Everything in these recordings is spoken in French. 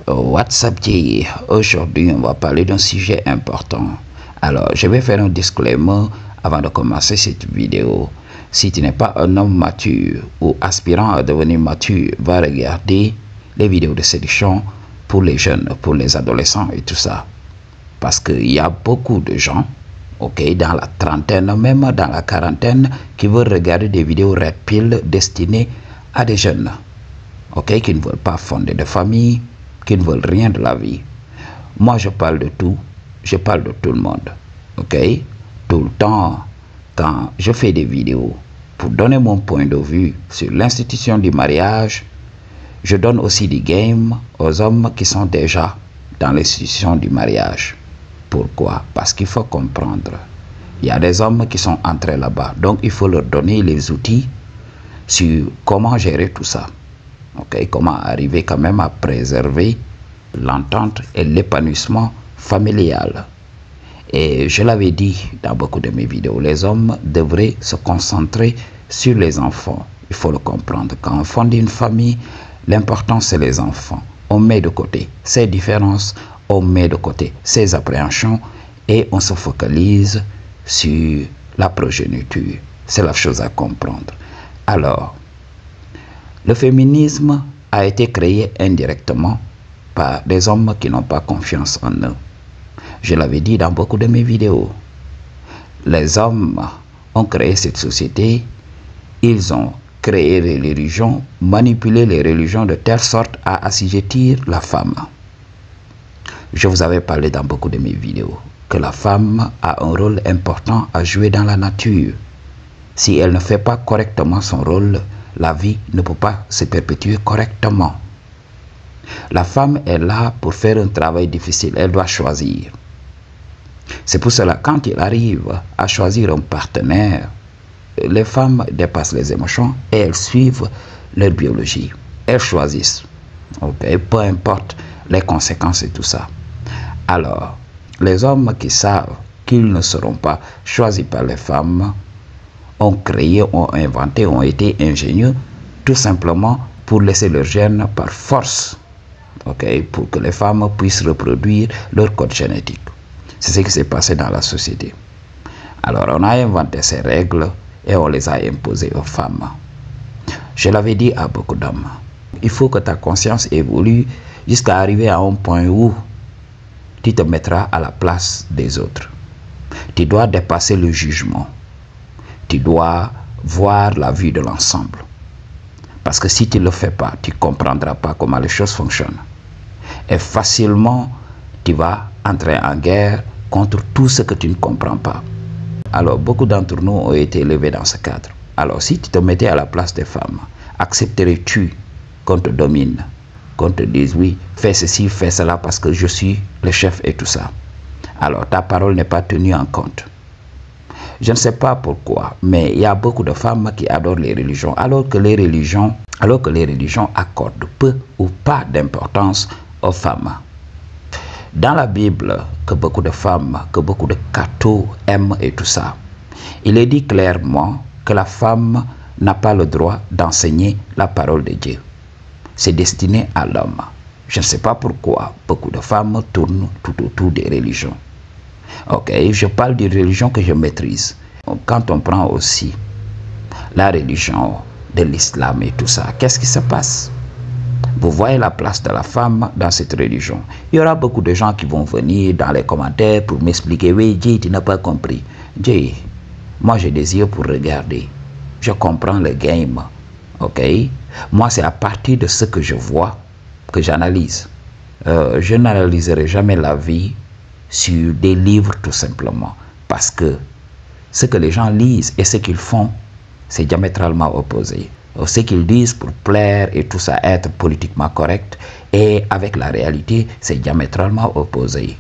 What's up, Jay? Aujourd'hui, on va parler d'un sujet important. Alors, je vais faire un disclaimer avant de commencer cette vidéo. Si tu n'es pas un homme mature ou aspirant à devenir mature, va regarder les vidéos de séduction pour les jeunes, pour les adolescents et tout ça. Parce qu'il y a beaucoup de gens, dans la trentaine, même dans la quarantaine, qui veulent regarder des vidéos red pill destinées à des jeunes, qui ne veulent pas fonder de famille, qui ne veulent rien de la vie. Moi, je parle de tout, je parle de tout le monde, Tout le temps, quand je fais des vidéos pour donner mon point de vue sur l'institution du mariage, je donne aussi des games aux hommes qui sont déjà dans l'institution du mariage. Pourquoi? Parce qu'il faut comprendre. Il y a des hommes qui sont entrés là-bas, donc il faut leur donner les outils sur comment gérer tout ça. Comment arriver quand même à préserver l'entente et l'épanouissement familial. Et je l'avais dit dans beaucoup de mes vidéos, les hommes devraient se concentrer sur les enfants. Il faut le comprendre. Quand on fonde une famille, l'important c'est les enfants. On met de côté ces différences, on met de côté ces appréhensions et on se focalise sur la progéniture. C'est la chose à comprendre. Alors, le féminisme a été créé indirectement par des hommes qui n'ont pas confiance en eux. Je l'avais dit dans beaucoup de mes vidéos. Les hommes ont créé cette société, ils ont créé les religions, manipulé les religions de telle sorte à assujettir la femme. Je vous avais parlé dans beaucoup de mes vidéos que la femme a un rôle important à jouer dans la nature. Si elle ne fait pas correctement son rôle, la vie ne peut pas se perpétuer correctement. La femme est là pour faire un travail difficile, elle doit choisir. C'est pour cela, quand il arrive à choisir un partenaire, les femmes dépassent les émotions et elles suivent leur biologie. Elles choisissent, peu importe les conséquences et tout ça. Alors, les hommes qui savent qu'ils ne seront pas choisis par les femmes ont créé, ont inventé, ont été ingénieux, tout simplement pour laisser leur gène par force, pour que les femmes puissent reproduire leur code génétique. C'est ce qui s'est passé dans la société. Alors, on a inventé ces règles et on les a imposées aux femmes. Je l'avais dit à beaucoup d'hommes, il faut que ta conscience évolue jusqu'à arriver à un point où tu te mettras à la place des autres. Tu dois dépasser le jugement. Tu dois voir la vue de l'ensemble. Parce que si tu ne le fais pas, tu ne comprendras pas comment les choses fonctionnent. Et facilement, tu vas entrer en guerre contre tout ce que tu ne comprends pas. Alors, beaucoup d'entre nous ont été élevés dans ce cadre. Alors, si tu te mettais à la place des femmes, accepterais-tu qu'on te domine, qu'on te dise oui, fais ceci, fais cela parce que je suis le chef et tout ça? Alors, ta parole n'est pas tenue en compte. Je ne sais pas pourquoi, mais il y a beaucoup de femmes qui adorent les religions, alors que les religions accordent peu ou pas d'importance aux femmes. Dans la Bible, que beaucoup de femmes, que beaucoup de cathos aiment et tout ça, il est dit clairement que la femme n'a pas le droit d'enseigner la parole de Dieu. C'est destiné à l'homme. Je ne sais pas pourquoi beaucoup de femmes tournent tout autour des religions. Je parle des religions que je maîtrise. Quand on prend aussi la religion de l'islam et tout ça, qu'est-ce qui se passe? Vous voyez la place de la femme dans cette religion. Il y aura beaucoup de gens qui vont venir dans les commentaires pour m'expliquer, oui, Jay, tu n'as pas compris. Jay, moi j'ai des yeux pour regarder. Je comprends le game. Moi, c'est à partir de ce que je vois que j'analyse. Je n'analyserai jamais la vie sur des livres tout simplement. Parce que ce que les gens lisent et ce qu'ils font, c'est diamétralement opposé. Ce qu'ils disent pour plaire et tout ça, être politiquement correct, et avec la réalité, c'est diamétralement opposé.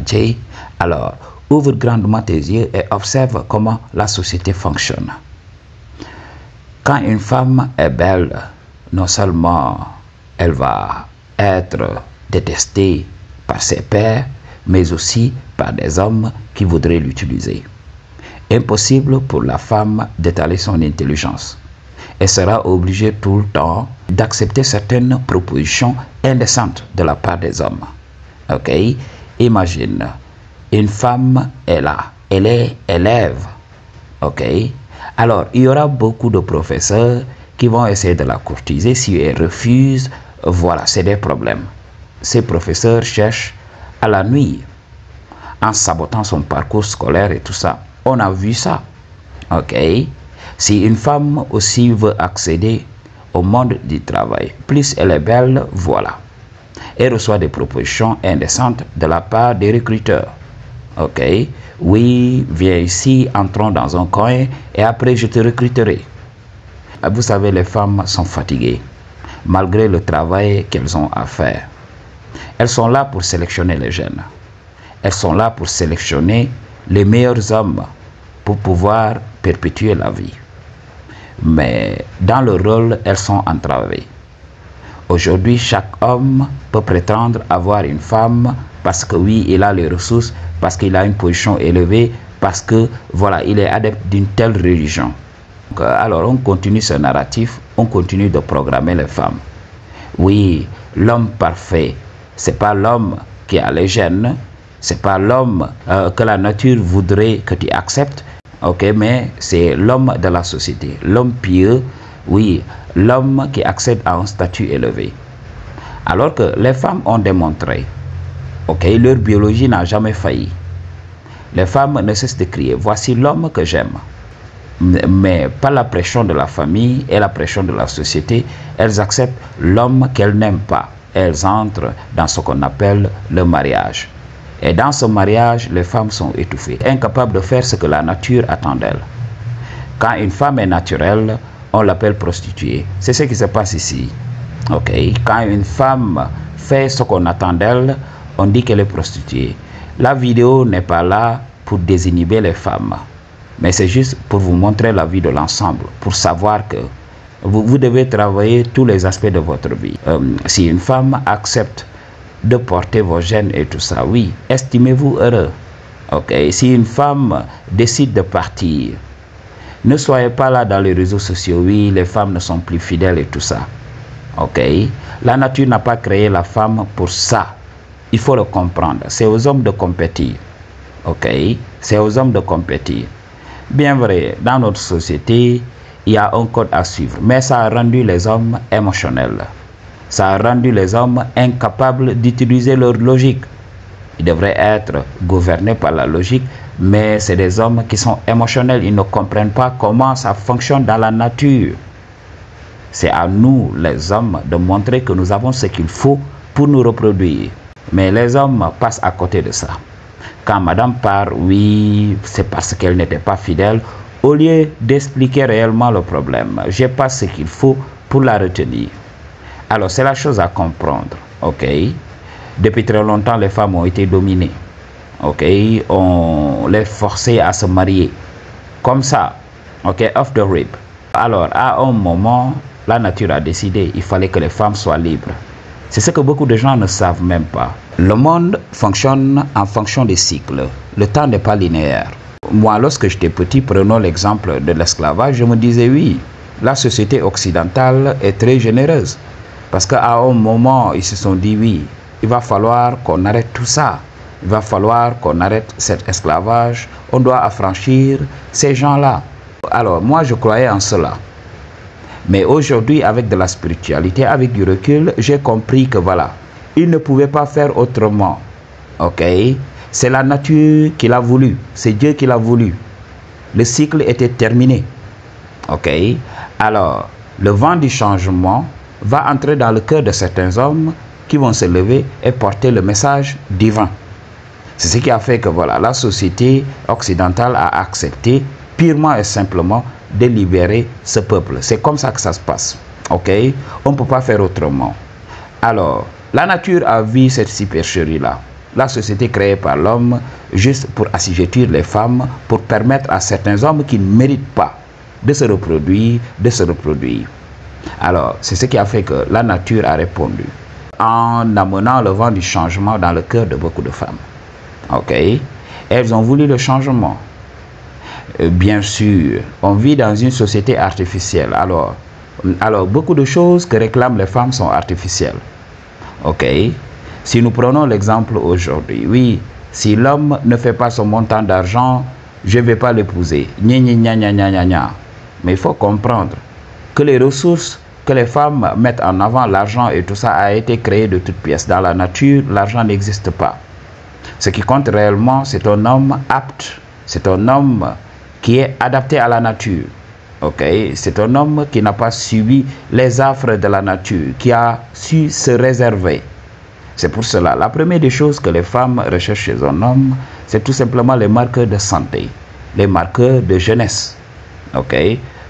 Jay. Alors, ouvre grandement tes yeux et observe comment la société fonctionne. Quand une femme est belle, non seulement elle va être détestée par ses pairs, mais aussi par des hommes qui voudraient l'utiliser. Impossible pour la femme d'étaler son intelligence. Elle sera obligée tout le temps d'accepter certaines propositions indécentes de la part des hommes. Ok? Imagine, une femme est là, elle est élève. Ok? Alors, il y aura beaucoup de professeurs qui vont essayer de la courtiser. Si elle refuse, voilà, c'est des problèmes. Ces professeurs cherchent à la nuire en sabotant son parcours scolaire et tout ça. On a vu ça. Ok? Si une femme aussi veut accéder au monde du travail, plus elle est belle, voilà. Elle reçoit des propositions indécentes de la part des recruteurs. Ok? Oui, viens ici, entrons dans un coin et après je te recruterai. Vous savez, les femmes sont fatiguées, malgré le travail qu'elles ont à faire. Elles sont là pour sélectionner les jeunes. Elles sont là pour sélectionner les meilleurs hommes pour pouvoir perpétuer la vie. Mais dans le rôle, elles sont entravées. Aujourd'hui, chaque homme peut prétendre avoir une femme parce que oui, il a les ressources, parce qu'il a une position élevée, parce que voilà, il est adepte d'une telle religion. Donc, alors on continue ce narratif, on continue de programmer les femmes. Oui, l'homme parfait, c'est pas l'homme qui a les gènes, c'est pas l'homme que la nature voudrait que tu acceptes, ok, mais c'est l'homme de la société, l'homme pieux, oui, l'homme qui accède à un statut élevé. Alors que les femmes ont démontré, ok, leur biologie n'a jamais failli. Les femmes ne cessent de crier, voici l'homme que j'aime. Mais par la pression de la famille et la pression de la société, elles acceptent l'homme qu'elles n'aiment pas. Elles entrent dans ce qu'on appelle le mariage. Et dans ce mariage, les femmes sont étouffées, incapables de faire ce que la nature attend d'elles. Quand une femme est naturelle, on l'appelle prostituée. C'est ce qui se passe ici. Ok? Quand une femme fait ce qu'on attend d'elle, on dit qu'elle est prostituée. La vidéo n'est pas là pour désinhiber les femmes, mais c'est juste pour vous montrer la vie de l'ensemble, pour savoir que vous devez travailler tous les aspects de votre vie. Si une femme accepte de porter vos gènes et tout ça, oui, estimez-vous heureux. Ok? Si une femme décide de partir, ne soyez pas là dans les réseaux sociaux, oui, les femmes ne sont plus fidèles et tout ça. Ok? La nature n'a pas créé la femme pour ça. Il faut le comprendre. C'est aux hommes de compétir. Ok? C'est aux hommes de compétir. Bien vrai, dans notre société, il y a un code à suivre, mais ça a rendu les hommes émotionnels. Ça a rendu les hommes incapables d'utiliser leur logique. Ils devraient être gouvernés par la logique, mais c'est des hommes qui sont émotionnels. Ils ne comprennent pas comment ça fonctionne dans la nature. C'est à nous, les hommes, de montrer que nous avons ce qu'il faut pour nous reproduire. Mais les hommes passent à côté de ça. Quand madame part, oui, c'est parce qu'elle n'était pas fidèle, au lieu d'expliquer réellement le problème. J'ai pas ce qu'il faut pour la retenir. Alors, c'est la chose à comprendre, ok? Depuis très longtemps, les femmes ont été dominées, ok? On les forçait à se marier, comme ça, ok? Off the rip. Alors, à un moment, la nature a décidé, il fallait que les femmes soient libres. C'est ce que beaucoup de gens ne savent même pas. Le monde fonctionne en fonction des cycles. Le temps n'est pas linéaire. Moi, lorsque j'étais petit, prenons l'exemple de l'esclavage, je me disais oui, la société occidentale est très généreuse. Parce qu'à un moment, ils se sont dit oui, il va falloir qu'on arrête tout ça. Il va falloir qu'on arrête cet esclavage. On doit affranchir ces gens-là. Alors, moi, je croyais en cela. Mais aujourd'hui, avec de la spiritualité, avec du recul, j'ai compris que voilà, il ne pouvait pas faire autrement. Ok? C'est la nature qui l'a voulu. C'est Dieu qui l'a voulu. Le cycle était terminé. Ok? Alors, le vent du changement va entrer dans le cœur de certains hommes qui vont se lever et porter le message divin. C'est ce qui a fait que voilà, la société occidentale a accepté purement et simplement de libérer ce peuple. C'est comme ça que ça se passe. Ok? On ne peut pas faire autrement. Alors, la nature a vu cette supercherie-là. La société créée par l'homme juste pour assujettir les femmes, pour permettre à certains hommes qui ne méritent pas de se reproduire, Alors, c'est ce qui a fait que la nature a répondu en amenant le vent du changement dans le cœur de beaucoup de femmes. Ok? Elles ont voulu le changement. Bien sûr, on vit dans une société artificielle. Alors, Alors, beaucoup de choses que réclament les femmes sont artificielles. Ok? Si nous prenons l'exemple aujourd'hui, oui, si l'homme ne fait pas son montant d'argent, je ne vais pas l'épouser. Gna gna gna gna gna gna. Mais il faut comprendre que les ressources que les femmes mettent en avant, l'argent et tout ça, a été créé de toutes pièces. Dans la nature, l'argent n'existe pas. Ce qui compte réellement, c'est un homme apte, c'est un homme qui est adapté à la nature. Ok, c'est un homme qui n'a pas subi les affres de la nature, qui a su se réserver. C'est pour cela, la première des choses que les femmes recherchent chez un homme, c'est tout simplement les marqueurs de santé, les marqueurs de jeunesse. Ok,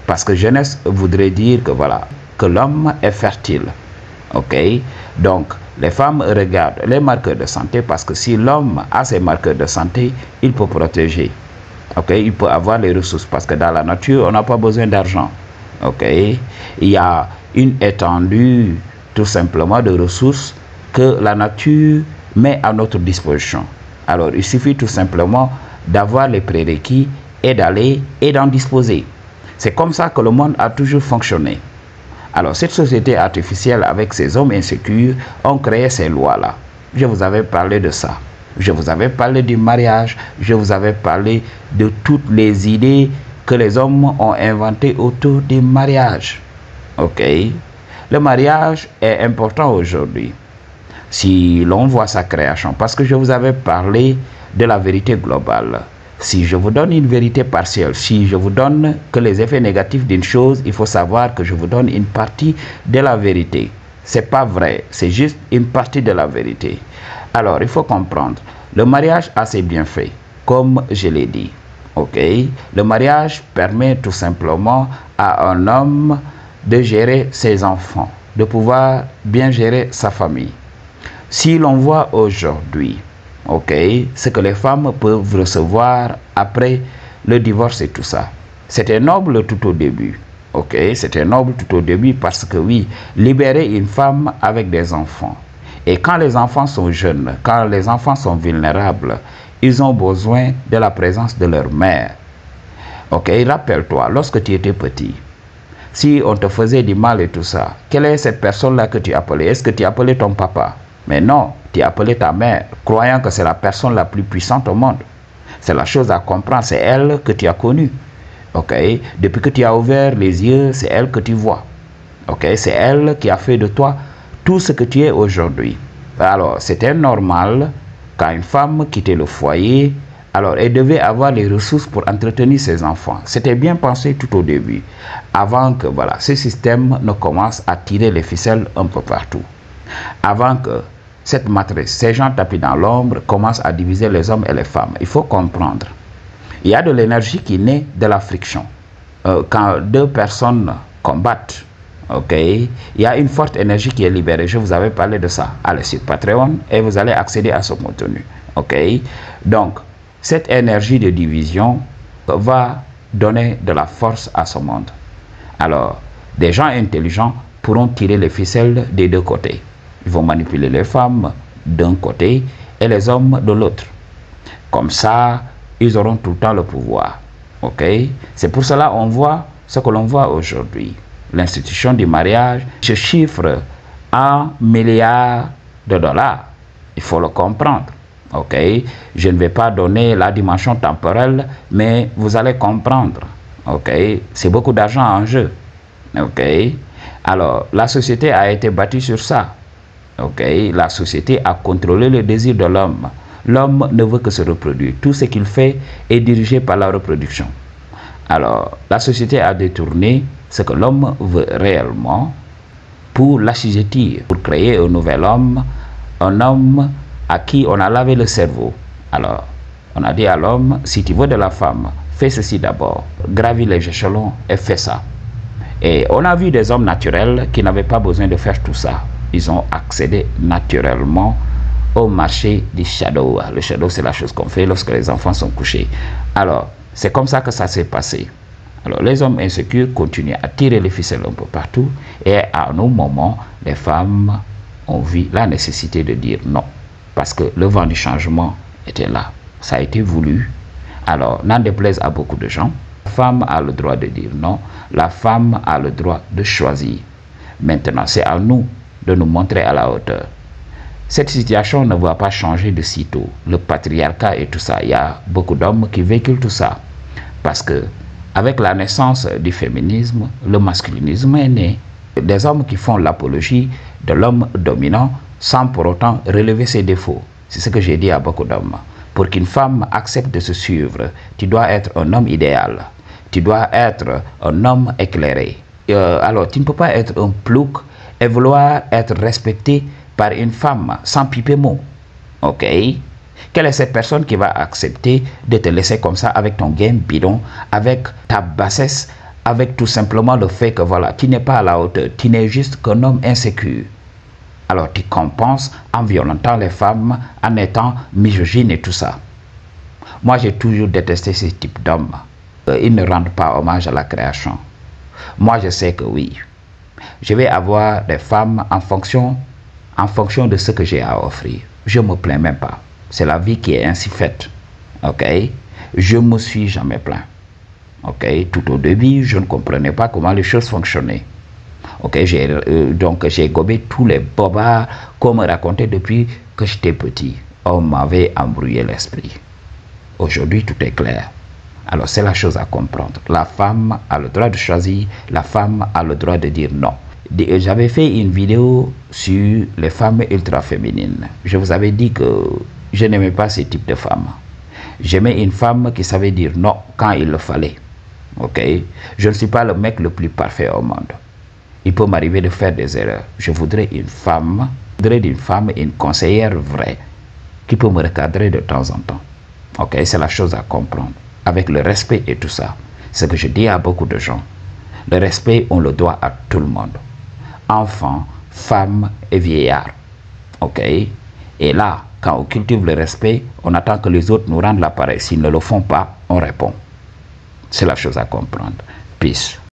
parce que jeunesse voudrait dire que voilà, que l'homme est fertile. Ok, donc les femmes regardent les marqueurs de santé parce que si l'homme a ces marqueurs de santé, il peut protéger. Ok, il peut avoir les ressources parce que dans la nature, on n'a pas besoin d'argent. Ok, il y a une étendue tout simplement de ressources que la nature met à notre disposition. Alors, il suffit tout simplement d'avoir les prérequis et d'aller et d'en disposer. C'est comme ça que le monde a toujours fonctionné. Alors, cette société artificielle avec ces hommes insécures ont créé ces lois-là. Je vous avais parlé de ça. Je vous avais parlé du mariage. Je vous avais parlé de toutes les idées que les hommes ont inventées autour du mariage. Ok? Le mariage est important aujourd'hui. Si l'on voit sa création, parce que je vous avais parlé de la vérité globale. Si je vous donne une vérité partielle, si je vous donne que les effets négatifs d'une chose, il faut savoir que je vous donne une partie de la vérité. C'est pas vrai, c'est juste une partie de la vérité. Alors, il faut comprendre, le mariage a ses bienfaits, comme je l'ai dit. Ok? Le mariage permet tout simplement à un homme de gérer ses enfants, de pouvoir bien gérer sa famille. Si l'on voit aujourd'hui, ok, ce que les femmes peuvent recevoir après le divorce et tout ça, c'était noble tout au début. Ok, c'était noble tout au début parce que oui, libérer une femme avec des enfants. Et quand les enfants sont jeunes, quand les enfants sont vulnérables, ils ont besoin de la présence de leur mère. Ok, rappelle-toi, lorsque tu étais petit, si on te faisait du mal et tout ça, quelle est cette personne-là que tu appelais? Est-ce que tu appelais ton papa? Mais non, tu appelais ta mère, croyant que c'est la personne la plus puissante au monde. C'est la chose à comprendre, c'est elle que tu as connue. Ok, depuis que tu as ouvert les yeux, c'est elle que tu vois. Ok, c'est elle qui a fait de toi tout ce que tu es aujourd'hui. Alors, c'était normal quand une femme quittait le foyer, alors elle devait avoir les ressources pour entretenir ses enfants. C'était bien pensé tout au début, avant que voilà, ce système ne commence à tirer les ficelles un peu partout. Avant que cette matrice, ces gens tapis dans l'ombre, commencent à diviser les hommes et les femmes. Il faut comprendre. Il y a de l'énergie qui naît de la friction. Quand deux personnes combattent, ok, il y a une forte énergie qui est libérée. Je vous avais parlé de ça. Allez sur Patreon et vous allez accéder à ce contenu. Ok, donc cette énergie de division va donner de la force à ce monde. Alors, des gens intelligents pourront tirer les ficelles des deux côtés. Ils vont manipuler les femmes d'un côté et les hommes de l'autre. Comme ça, ils auront tout le temps le pouvoir. Ok? C'est pour cela qu'on voit ce que l'on voit aujourd'hui. L'institution du mariage se chiffre en milliards de dollars. Il faut le comprendre. Ok? Je ne vais pas donner la dimension temporelle, mais vous allez comprendre. Ok? C'est beaucoup d'argent en jeu. Ok? Alors, la société a été bâtie sur ça. Ok, la société a contrôlé le désir de l'homme. L'homme ne veut que se reproduire. Tout ce qu'il fait est dirigé par la reproduction. Alors, la société a détourné ce que l'homme veut réellement pour l'assujettir, pour créer un nouvel homme, un homme à qui on a lavé le cerveau. Alors, on a dit à l'homme, si tu veux de la femme, fais ceci d'abord, gravis les échelons et fais ça. Et on a vu des hommes naturels qui n'avaient pas besoin de faire tout ça. Ils ont accédé naturellement au marché du shadow. Le shadow, c'est la chose qu'on fait lorsque les enfants sont couchés. Alors, c'est comme ça que ça s'est passé. Alors, les hommes insécures continuent à tirer les ficelles un peu partout. Et à un moment, les femmes ont vu la nécessité de dire non. Parce que le vent du changement était là. Ça a été voulu. Alors, n'en déplaise à beaucoup de gens, La femme a le droit de dire non. La femme a le droit de choisir. Maintenant, c'est à nous de nous montrer à la hauteur. Cette situation ne va pas changer de sitôt. Le patriarcat et tout ça, il y a beaucoup d'hommes qui véhiculent tout ça. Parce que, avec la naissance du féminisme, le masculinisme est né. Des hommes qui font l'apologie de l'homme dominant sans pour autant relever ses défauts. C'est ce que j'ai dit à beaucoup d'hommes. Pour qu'une femme accepte de se suivre, tu dois être un homme idéal. Tu dois être un homme éclairé. Alors, tu ne peux pas être un plouc et vouloir être respecté par une femme sans piper mot. Ok? Quelle est cette personne qui va accepter de te laisser comme ça avec ton game bidon, avec ta bassesse, avec tout simplement le fait que voilà, tu n'es pas à la hauteur, tu n'es juste qu'un homme insécure. Alors tu compenses en violentant les femmes, en étant misogyne et tout ça. Moi j'ai toujours détesté ce type d'hommes. Ils ne rendent pas hommage à la création. Moi je sais que oui, je vais avoir des femmes en fonction de ce que j'ai à offrir. Je ne me plains même pas. C'est la vie qui est ainsi faite. Ok? Je ne me suis jamais plaint. Ok? Tout au début, je ne comprenais pas comment les choses fonctionnaient. Ok? Donc j'ai gobé tous les bobards qu'on me racontait depuis que j'étais petit. On m'avait embrouillé l'esprit. Aujourd'hui, tout est clair. Alors c'est la chose à comprendre. La femme a le droit de choisir. La femme a le droit de dire non. J'avais fait une vidéo sur les femmes ultra féminines. Je vous avais dit que je n'aimais pas ce type de femme. J'aimais une femme qui savait dire non quand il le fallait. Ok? Je ne suis pas le mec le plus parfait au monde. Il peut m'arriver de faire des erreurs. Je voudrais d'une femme, une conseillère vraie, qui peut me recadrer de temps en temps. Ok? C'est la chose à comprendre. Avec le respect et tout ça. Ce que je dis à beaucoup de gens. Le respect, on le doit à tout le monde. Enfants, femmes et vieillards. Ok? Et là, quand on cultive le respect, on attend que les autres nous rendent l'appareil. S'ils ne le font pas, on répond. C'est la chose à comprendre. Peace.